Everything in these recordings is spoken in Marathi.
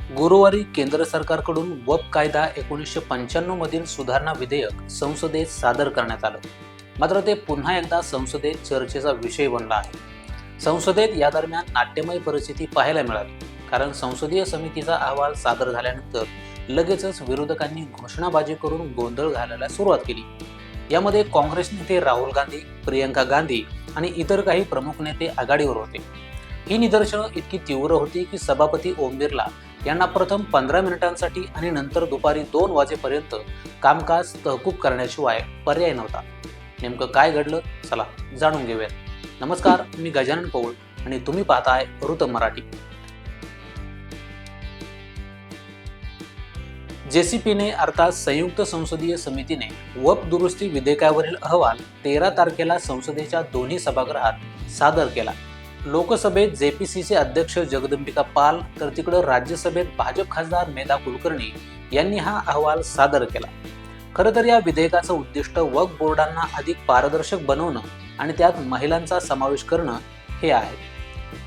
गुरुवारी केंद्र सरकारकडून वक्फ कायदा 1995 मधील सुधारणा विधेयक संसदेत सादर करण्यात आलं. मात्र ते पुन्हा एकदा संसदेत चर्चेचा विषय बनला आहे. संसदेत या दरम्यान नाट्यमय परिस्थिती पाहायला मिळाली, कारण संसदीय समितीचा अहवाल सादर झाल्यानंतर लगेचच विरोधकांनी घोषणाबाजी करून गोंधळ घालायला सुरुवात केली. यामध्ये काँग्रेस नेते राहुल गांधी, प्रियंका गांधी आणि इतर काही प्रमुख नेते आघाडीवर होते. ही निदर्शनं इतकी तीव्र होती की सभापती ओम बिर्ला यांना प्रथम 15 मिनिटांसाठी आणि नंतर दुपारी 2 वाजेपर्यंत कामकाज तहकूब करण्याशिवाय पर्याय नव्हता. नेमकं काय घडलं, चला जाणून घेऊयात. नमस्कार, मी गजानन पौळ आणि तुम्ही पाहताय वृत्त मराठी. जेसीपीने अर्थात संयुक्त संसदीय समितीने वक्फ दुरुस्ती विधेयकावरील अहवाल 13 तारखेला संसदेच्या दोन्ही सभागृहात सादर केला. लोकसभेत जेपीसीचे अध्यक्ष जगदंबिका पाल तर तिकडं राज्यसभेत भाजप खासदार मेधा कुलकर्णी यांनी हा अहवाल सादर केला. खरं तर या विधेयकाचं उद्दिष्ट वक्फ बोर्डांना अधिक पारदर्शक बनवणं आणि त्यात महिलांचा समावेश करणं हे आहे.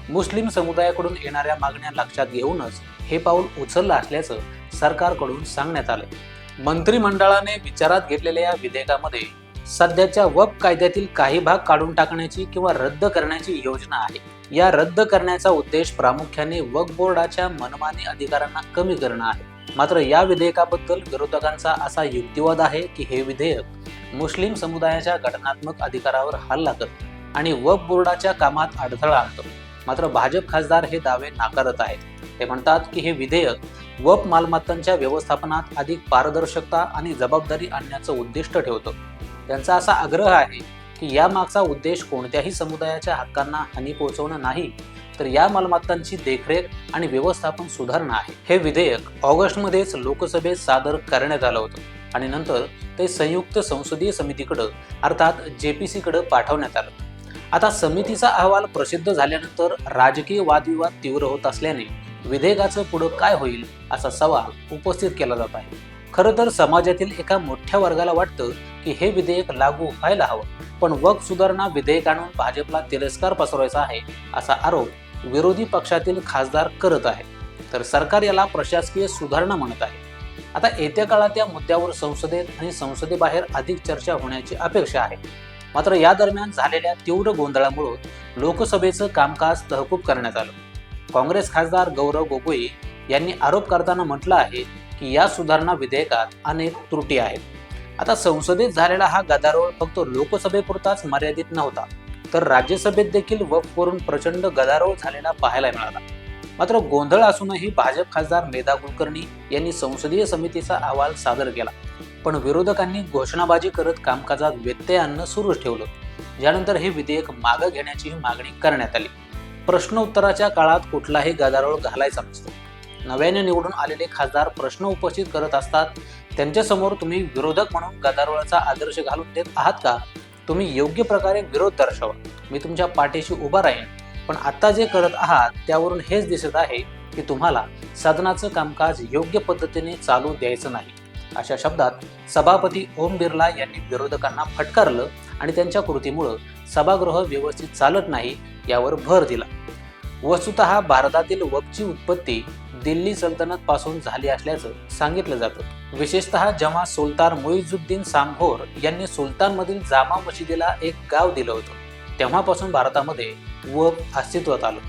मुस्लिम समुदायाकडून येणाऱ्या मागण्या लक्षात घेऊनच हे पाऊल उचललं असल्याचं सरकारकडून सांगण्यात आलंय. मंत्रिमंडळाने विचारात घेतलेल्या या विधेयकामध्ये सध्याच्या वक्फ कायद्यातील काही भाग काढून टाकण्याची किंवा रद्द करण्याची योजना आहे. या रद्द करण्याचा उद्देश प्रामुख्याने वक्फ बोर्डाच्या मनमानी अधिकारांना कमी करणं आहे. मात्र या विधेयकाबद्दल विरोधकांचा असा युक्तिवाद आहे की हे विधेयक मुस्लिम समुदायाच्या घटनात्मक अधिकारावर हल्ला करतं आणि वक्फ बोर्डाच्या कामात अडथळा आणतं. मात्र भाजप खासदार हे दावे नाकारत आहेत. ते म्हणतात की हे विधेयक वक्फ मालमत्तांच्या व्यवस्थापनात अधिक पारदर्शकता आणि जबाबदारी आणण्याचं उद्दिष्ट ठेवतं. त्यांचा असा आग्रह आहे की यामागचा उद्देश कोणत्याही समुदायाच्या हक्कांना हानी पोहोचवणं नाही, तर या मालमत्तांची देखरेख आणि व्यवस्थापन सुधारणं आहे. हे विधेयक ऑगस्टमध्येच लोकसभेत सादर करण्यात आलं होतं आणि नंतर ते संयुक्त संसदीय समितीकडे अर्थात जेपीसीकडे पाठवण्यात आलं. आता समितीचा अहवाल प्रसिद्ध झाल्यानंतर राजकीय वादविवाद तीव्र होत असल्याने विधेयकाचं पुढे काय होईल असा सवाल उपस्थित केला जात आहे. खरं तर समाजातील एका मोठ्या वर्गाला वाटतं की हे विधेयक लागू व्हायला हवं, पण वक्फ सुधारणा विधेयक आणून भाजपला तिरस्कार पसरवायचा आहे असा आरोप विरोधी पक्षातील खासदार करत आहे, तर सरकार याला प्रशासकीय सुधारणा म्हणत आहे. आता येत्या काळात या मुद्द्यावर संसदेत आणि संसदेबाहेर अधिक चर्चा होण्याची अपेक्षा आहे. मात्र या दरम्यान झालेल्या तीव्र गोंधळामुळे लोकसभेचं कामकाज तहकूब करण्यात आलं. काँग्रेस खासदार गौरव गोगोई यांनी आरोप करताना म्हटलं आहे की या सुधारणा विधेयकात अनेक त्रुटी आहेत. आता संसदेत झालेला हा गदारोळ फक्त लोकसभेपुरताच मर्यादित नव्हता, तर राज्यसभेत देखील वक्फवरून प्रचंड गदारोळ झालेला पाहायला मिळाला. मात्र गोंधळ असूनही भाजप खासदार मेधा कुलकर्णी यांनी संसदीय समितीचा अहवाल सादर केला, पण विरोधकांनी घोषणाबाजी करत कामकाजात व्यत्यय आणणं सुरूच ठेवलं. यानंतर हे विधेयक मागे घेण्याची मागणी करण्यात आली. प्रश्न उत्तराच्या काळात कुठलाही गदारोळ घालायचा नसतो. नव्याने निवडून आलेले खासदार प्रश्न उपस्थित करत असतात, त्यांच्यासमोर तुम्ही विरोधक म्हणून गदारोळाचा आदर्श घालून देत आहात का? तुम्ही योग्य प्रकारे विरोध दर्शवा, मी तुमच्या पाठीशी उभा राहीन. पण आता जे करत आहात त्यावरून हेच दिसत आहे की तुम्हाला सदनाचं कामकाज योग्य पद्धतीने चालू द्यायचं नाही. अशा शब्दात सभापती ओम बिर्ला यांनी विरोधकांना फटकारलं आणि त्यांच्या कृतीमुळे सभागृह व्यवस्थित चालत नाही यावर भर दिला. वस्तुतः भारतातील वक्फची उत्पत्ती दिल्ली सल्तनत पासून झाली असल्याचं सांगितलं जातं. विशेषतः जेव्हा सुलतान मुइझुद्दीन सांभोर यांनी सुलतानमधील जामा मशिदीला एक गाव दिलं होतं, तेव्हापासून भारतामध्ये वक्फ अस्तित्वात आलं.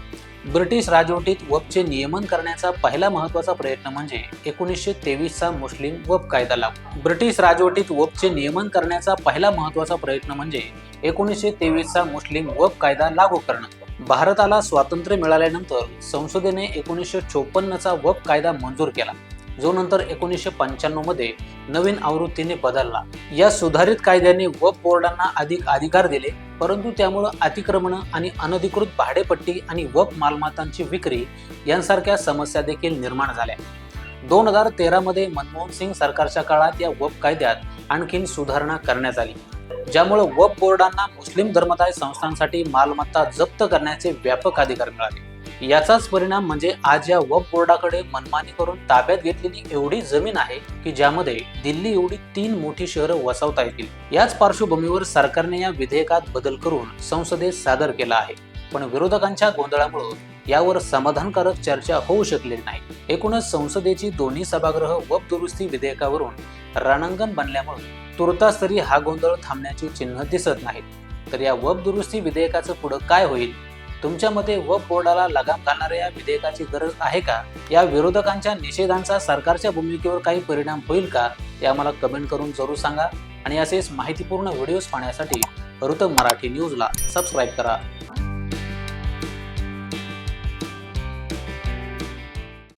ब्रिटिश राजवटीत वक्फचे नियमन करण्याचा पहिला महत्त्वाचा प्रयत्न म्हणजे 1923चा मुस्लिम वक्फ कायदा लागू. ब्रिटिश राजवटीत वक्फचे नियमन करण्याचा पहिला महत्त्वाचा प्रयत्न म्हणजे 1923चा मुस्लिम वक्फ कायदा लागू करणं. भारताला स्वातंत्र्य मिळाल्यानंतर संसदेने 1954चा वक्फ कायदा मंजूर केला, जो नंतर 1995 मध्ये नवीन आवृत्तीने बदलला. या सुधारित कायद्याने वक्फ बोर्डांना अधिक अधिकार दिले, परंतु त्यामुळे अतिक्रमण आणि अनधिकृत भाडेपट्टी आणि वक्फ मालमत्तांची विक्री यांसारख्या समस्या देखील निर्माण झाल्या. 2013 मध्ये मनमोहन सिंग सरकारच्या काळात या वक्फ कायद्यात आणखीन सुधारणा करण्यात आली, ज्यामुळे वक्फ बोर्डांना मुस्लिम धर्मदाय संस्थांसाठी मालमत्ता जप्त करण्याचे व्यापक अधिकार मिळाले. याचाच परिणाम म्हणजे आज या वक्फ बोर्डाकडे मनमानी करून ताब्यात घेतलेली एवढी जमीन आहे की ज्यामध्ये दिल्ली एवढी 3 मोठी शहरं वसवता येतील. याच पार्श्वभूमीवर सरकारने या विधेयकात बदल करून संसदेत सादर केला आहे, पण विरोधकांच्या गोंधळामुळे यावर समाधानकारक चर्चा होऊ शकलेली नाही। एकूणच संसदेची दोन्ही सभागृह वक्फ दुरुस्ती विधेयकावरून रणांगण बनल्यामुळे तुर्तास तरी हा गोंधळ थांबण्याची चिन्ह दिसत नाहीत। तर या वक्फ दुरुस्ती विधेयकाचं पुढे काय होईल? तुमच्या मते वक्फ बोर्डाला लगाम घालणाऱ्या या विधेयकाची गरज आहे का? या विरोधकांच्या निषेधांचा सरकारच्या भूमिकेवर काही परिणाम होईल का? हे आम्हाला कमेंट करून जरूर सांगा आणि असेच माहितीपूर्ण व्हिडिओज पाहण्यासाठी ऋतम मराठी न्यूजला सबस्क्राईब करा।